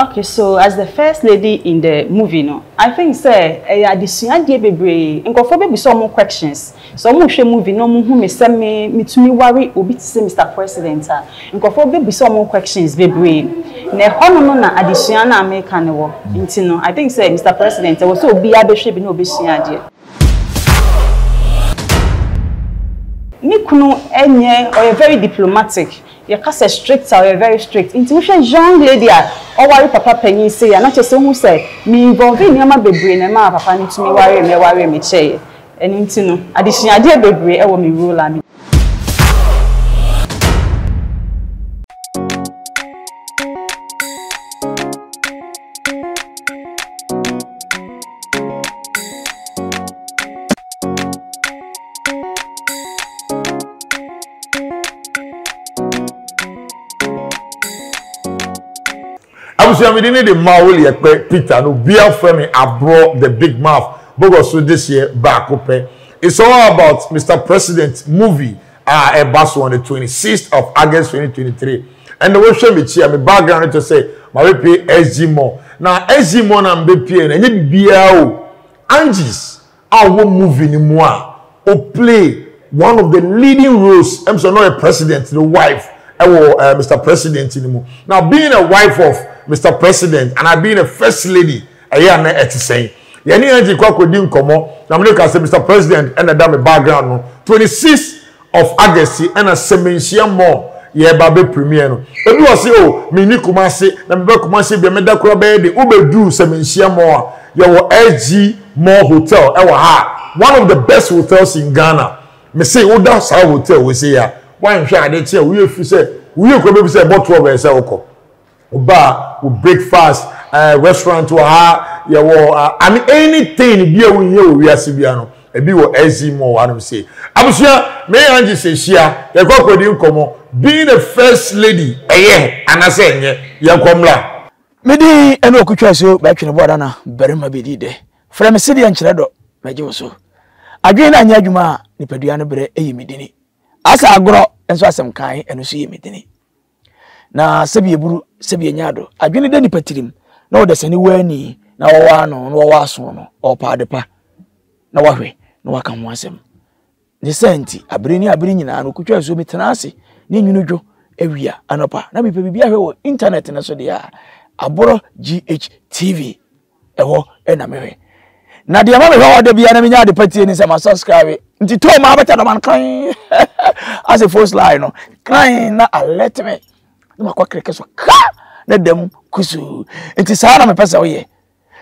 Okay, so as the first lady in the movie, no, I think say addition dey bebre. Nkofo be some more questions. So mo hwe movie no mo hu me say me to me worry obi to say Mr. President. Nkofo be some more questions bebre. Na hono no na addition na America ne wo. Nti no, I think say Mr. President was so obi abehwe bi na obi hia ade. Ni kunu enye or very diplomatic. You can't say strict or you're very strict. Intuition young lady or worry papa penny say not just who say me involving your baby and my papa need to me worry me chair. And into no addition idea baby I want me rule on me. I'm within the Maui Peter no beer for me ABRO the big mouth so this year back up. It's all about Mr. President movie a bus on the 26th of August 2023. And the way show me here my background to say my pay SG more. Now SG more na mbp and you beer Angies our movie ni moi or play one of the leading roles. I'm so not a president, the wife Mr. President anymore. Now being a wife of Mr. President and I being a first lady, I hear na saying. Yani anji kwa kodi nkomo. Na mle ka say Mr. President and that my background no. 26th of August and a semensia more ye babe premiere no. Ebi was say oh me ni Kumasi na me be Kumasi be me da kura be de obedu semensia more. Ye wo SG More Hotel e wo ha. One of the best hotels in Ghana. Me say oda sa hotel we say ya. Why hwe ade tie we fi say we ko be say bottle we say okọ. Bar, with breakfast, restaurant to ha, I mean anything be we here we are Sibiano. A be what SG more what I'm say. I'm sure may Angie say share, you go for come being the first lady, and I say, you come la. Medi eno kutwa so ba twene boda na barima bedi de. Fra me sidi ankyerado meje so. Adwen na anya adwuma nipadua no bre eyimidini. Asa agro enso asem kan eno so yimidini. Na sebi eburu sebi enyado adwene de nipatirim na wo desani wani na wo wa no na wo wa so no o pa depa na wahwe na waka ho asem ne senti abiri nyina no kutwa so metena ase ne nwunudwo awia anopa na bipe bibia hwe wo internet na so de ya ABRO GHTV eho na mewe na de ma me hwe wo de bia na menya de patie ni se ma subscribe nti to ma beta do man kan as a first line no kan na alert me na kwa kreke so ka na dem kusu enti saa na me pesa wo ye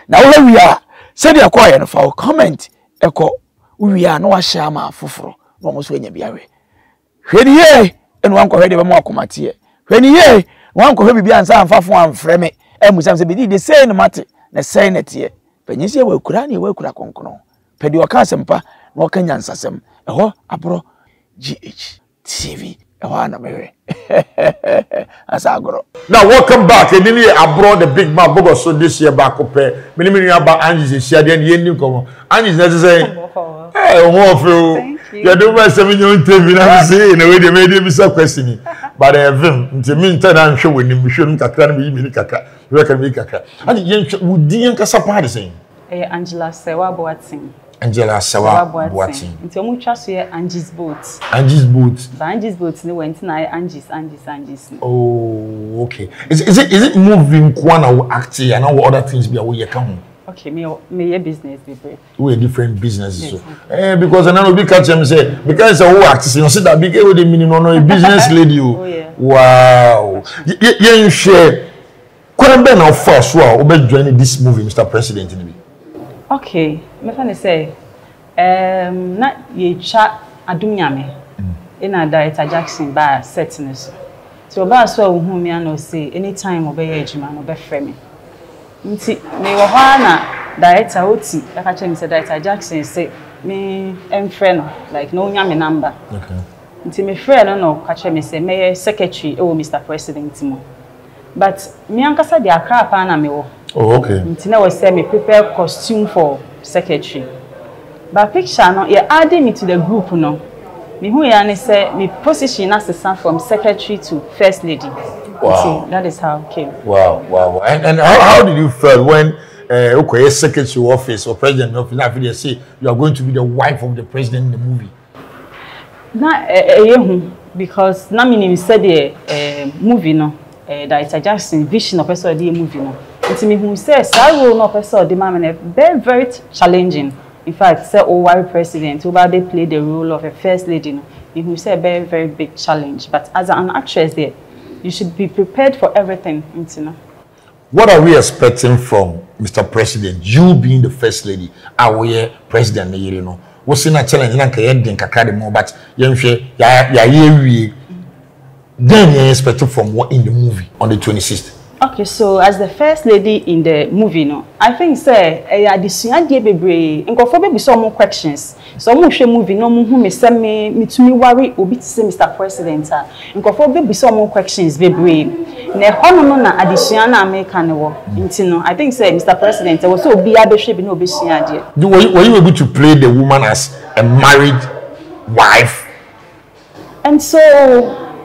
na wo wia se de akwa ye no fa comment eko wia na wa sha ma foforo no mo so nya bia hwe ni ye enu anko hwe de be mo akomate hwe ni ye wanko hwe bibia ansa amfafo amfreme emusam se bidi de say no mate na say netie panyisi e wakura na e wakura konkono pedi waka asempa na waka nyansasem eho ABRO GHTV na mewe asa agro. Now welcome back. And then ABRO the big man bogo so this year back up. Me ni about Angies share then ye new come. Angies na say eh o feel you do my 7 year interview na say na we dey made me some question. But vim nti me nta na nhwe woni me hwe nkakra na me yimi kakra. We ka me kakra. And ye wudi en kasa pa de say. Angela Sewa Boating. Angela Sewa Boating. Nti omu twa so ye Angies Boat. Angies Boat. The Angies Boat ni went na Angies. Oh, okay. Is it moving kwana or acting and all other things be away you come? Okay, me business people. We different businesses. Yes. Because I know be catch them say because who acts you see that big with the meaning no business lady. Oh yeah. Wow. You share when be now first we be joining this movie Mr. President ni. Okay, me fan say na ye cha adum nyame. Ina director Jackson ba setness. So ba so hu me na say anytime obey ejima no be frame me. Nti me wo ha na director oti aka che me say director Jackson say me friend like no nya me number. Okay. Nti me friend no ka che me say me secretary e wo Mr. President mo. But me ankasa de akra pa na me wo. Oh okay. Nti na we say me prepare costume for secretary. But picture no you add me to the group no. Me who yani say me position assistant from secretary to first lady. Wow. That is how it came. Wow. And how did you feel when okay, secretary office or president office now they say you are going to be the wife of the president in the movie? Na because na me said the movie no that it's a Jackson vision of person the movie no. It's me who says I will not person the man very challenging. In fact, say Owari president who they play the role of a first lady no. Me who say very big challenge. But as an actress there, you should be prepared for everything, you know. What are we expecting from Mr. President? You being the first lady, our president, you know. What's in a challenge? But then you're expecting from what in the movie on the 26th? Okay, so as the first lady in the movie, no, I think say addition dey bebre. Nkofo be some more questions. So mo hwe movie no mo hu me say me to me worry obi to say Mr. President. Nkofo be some more questions bebre. Na hono no na addition na America ne wo. Nti no, I think say Mr. President was so obi abehwe bi na obi hia de. Were you able to play the woman as a married wife? And so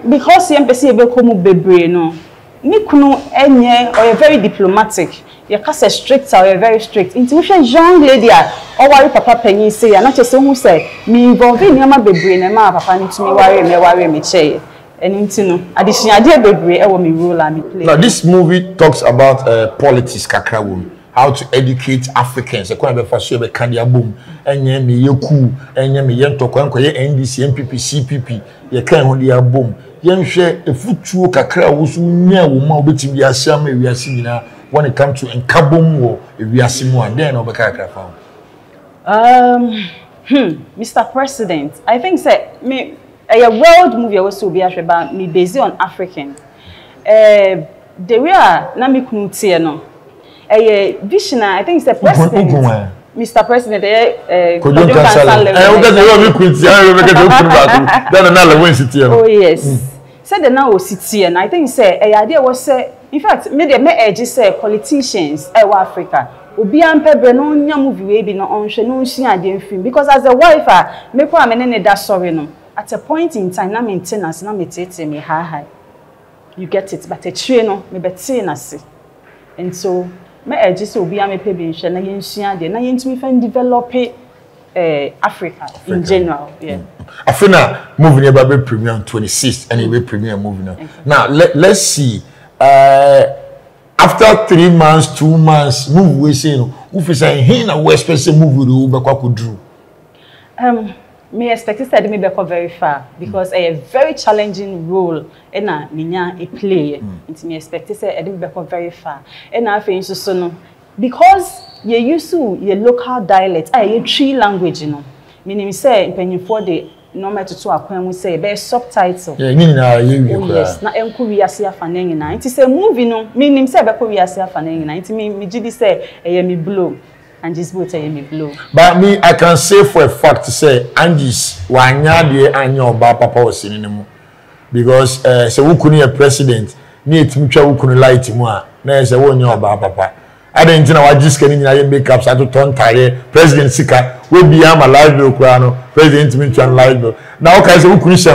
because yempese be ko mu bebre no. Nikunu enye or very diplomatic. You can say strict or very strict. Intuition young lady or worry papa penny say and not just who say me involve in yama bebre na ma papa need to me worry me che. And intino addition idea bebre e wo me role and me play. Now this movie talks about politics kakra wo. How to educate Africans. Ekwa be fa so be kandia boom. Enye me yeku, enye me yentoko enko ye NDC, MPP, CPP. Ye kan ho dia boom. Yenhwe efutuo kakra wo so nya wo ma obetimi asia ma ewiase nyina when it comes to enkabom wo ewiase mu and then obeka kakra fa. Mr. President, I think say me a world movie was to be about me based on African. The way na me kunu tie no. Vision I think the president. Mr. President, Kwadwo Nkansah. Oh yes. Said the now city and I think say idea was say in fact me edge say politicians Africa obi ampebre no nya movie we bi no onhwe no nsia ade film because as a wife me kwa me ne da sorry no at a point in time na maintenance na me tete me high you get it but a tree no me beti na se and so me edge say obi amepe bi nhwe na yensua de na yentumi fan develop Africa in general. Yeah. Afina movie near Baby Premiere 26th and we premiere movie now. Now let's see. After 3 months, 2 months, movie we say no. Who say he na we expect movie do be kwa drew. Me expect said me be very far because a very challenging role na minya a play. It me expect say be very far. And I think so no because you use your local dialect, your tree language, you know. Meaning, say, penny for the normal to acquaint, we say, be subtitle. Yes, na enku we see fanning na. It is a movie, no. Meaning, say, be we see fanning na. It me jidi say, me blow, ANGIES BOAT me blow. But me, I can say for a fact to say, ANGIES, wanya de anyo ba papa was in anymore. Because say who kuni a president, ni etimicha who kuni light mu a, na say who nyo ba papa. I didn't know what just getting in makeup, so I to turn tire. President Sika will be a live bill, President Minton live bill. Now, okay, so who could say,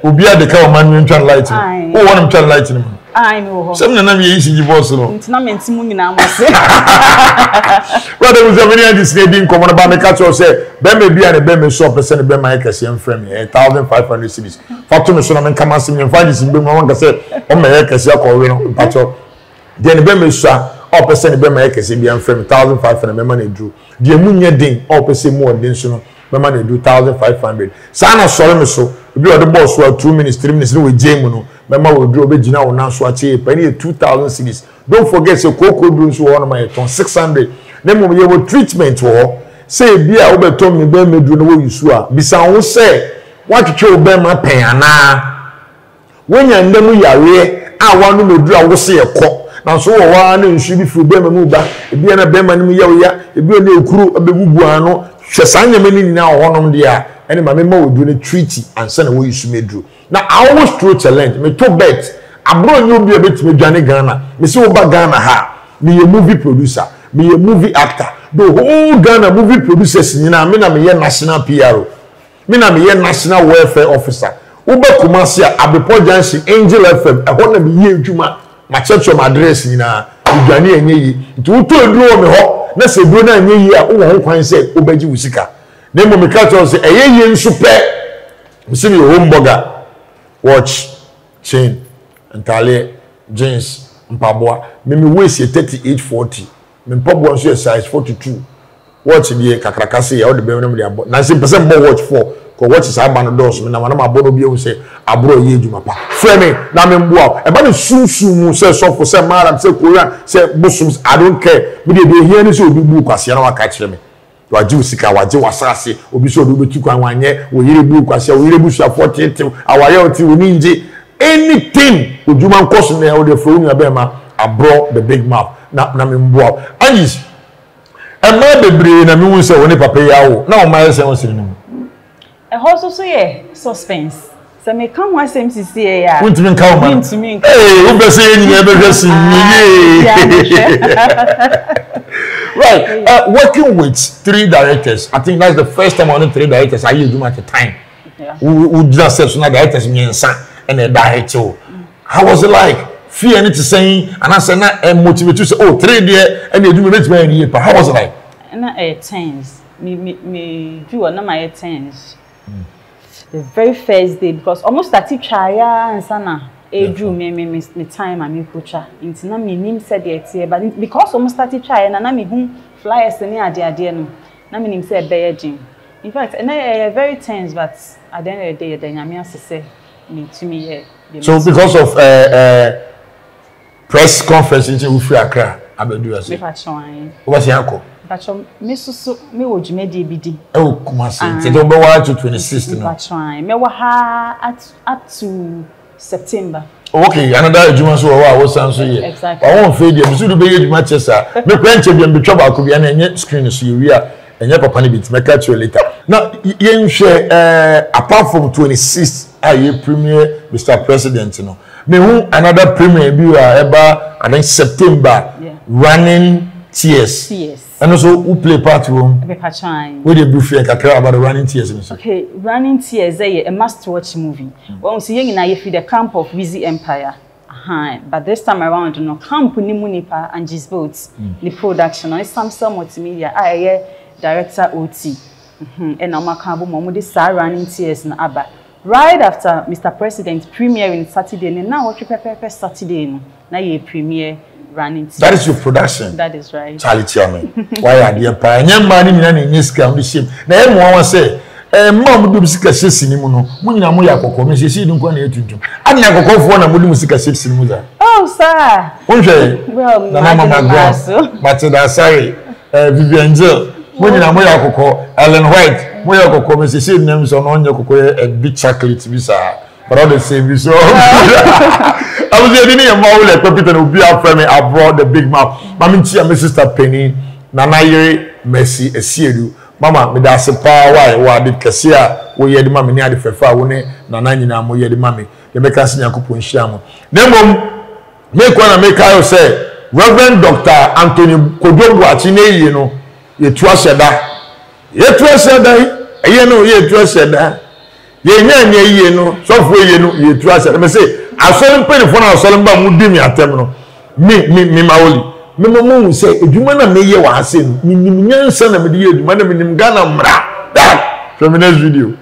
will be at the cow man Minton lighting. Who want him to lighting him? I know. Some of them easy boss. It's not meant to move now. Well, there was a many of this lady come on about the catch or say, Ben may be at a Ben shop and send a Ben my Cassian friend, 1,500 cities. Fortune, so I'm coming and find this in Bimon, I said, oh, my Cassia or Pacho. Then the Ben shop. All percent be my case be am frame 1,500 me money drew. The munye din all percent more than so me money do 1,500. Sana sorry me so be the boss for 2 minutes 3 minutes we jam no me ma we draw be gina o na so ache penny 2,000 cedis. Don't forget say cocoa beans so one my ton 600. Then mo ye wo treatment wo say bia wo beton me be do no we use a bisa wo say what you be ma pen ana when ya ndemu yare a wanu me do a wo say e ko now so one and should be free be mu ba ebi na be ma nim ya ebi na ekuru abebubu ano hwesanya mani na honom de a ene ma me ma wodu na treaty and say na wo use medru na I always throw challenge me to bet ABRO nyo bi ebetime dwane Ghana me say wo ba Ghana ha me a movie producer me a movie actor the whole Ghana movie producers nyina me na me ye national PRO me na me national welfare officer ube Kumasi Abepo Junction Angel FM e ho na me ye adwuma ma checho my address nyina udwane enye yi nti wuto eduro me ho na se duro na enye yi a wo ho kwan se obaji wusika na mo me ka to se eyeye nso pe msimi homburger watch chain ntale jeans mpaboa me waist 3840 me mpaboa nso size 42 watch die kakrakase ya o de be na me de abo na se pese mo watch 4 ko watch sa ba no dos me na ma na ma bono bi o se abro ye edwuma pa frame na me mboa e ba ne sunsun se sofo se maram se koran se busums I don't care me de be here ni se obi bu kwase na waka kire me waji usika waji wasase obi so obi betu kwa wanye wo yire bu kwase wo yire bu sha 40 awaye oti wo ninje anything odwuma nkoso na o de fro nu abema abro the big mouth na me mboa Angies ema bebre na me hu se woni papa yawo na o ma se won sire no e ho so ye suspense se me kan wa sem sisi e ya wuntimi kan ma wo be se eni e be hwesi ni right working with 3 directors I think that's the first time on 3 directors I do at a time who just said so na directors nyensa and a director how was it like fear any to saying and I said na motivate you say oh 3 there and you do me better any year how was it like na tens me do na my tens the very first day because almost that try and sana drew me time and me kucha into na me nim said the but because almost that try na me hu flyers ni ade no na me nim say be in fact and very tense but at the end of the day the nyame say me to me so because of press conference in Ufi Accra abedu ase me patron what's yanko patron me susu me wo dwumade bidi e wo Kumasi te do be wa to 26 no patron me wa ha at to September. Okay, another juma so wa wo san so ye. Exactly. I won fail dem so do be juma chesa. Me kwanche bi mbetwa ba ko bi na enye screen so ye wi a enye papa ne bit make catch you later. Now yen hwe apart from 26 aye premier Mr. President no. Me hu another premier bi wa eba and September running tears. Yes. And also who play part room? Where they brief kakra about the running tears. Okay, running tears a must watch movie. When we see you in the camp of Wizzy Empire. But this time around, no camp ni munipa ANGIES BOAT. The production is Samsung Multimedia. I director OT. And I'm a camp of this running tears na aba. Right after Mr. President premiering Saturday, and now what you prepare Saturday, now you premiere. Running tears. That is your production. That is right. Charlie Chairman. Why are you paying? Young man in any scam the ship. Now, everyone say, Mom, do music shifts in Muno. When I'm here, Coco, she see them going to do. I'm not going for one of music shifts in Muda. Oh, sir. Okay. Well, but sorry, Vivian Jill. When I'm here, Coco, Ellen White, where Coco, she see names on your Coco, a big chocolate visa. But all the same, we saw. I was here in a mall, like Peter will be up for me. I brought the big mouth. Mammy, my sister Penny, Nana Yeri, Messi, a Siedu. Mama, me that's a power. Why did Cassia? We had the mammy near the Fefa, Nana, we had the mammy. The Meccas Yakupu and Shamu. Then, make one and make I say, Reverend Dr. Anthony Kwadwo Nkansah, you know, you trust that. You trust that. You know, you trust that. Ye no software ye no ye trust me say asole pen for na asole ba mu di mi atem no me maoli me mo say edwuma na me ye wa ase no nim nyansa na me di edwuma na me nim Ghana mra that from the next video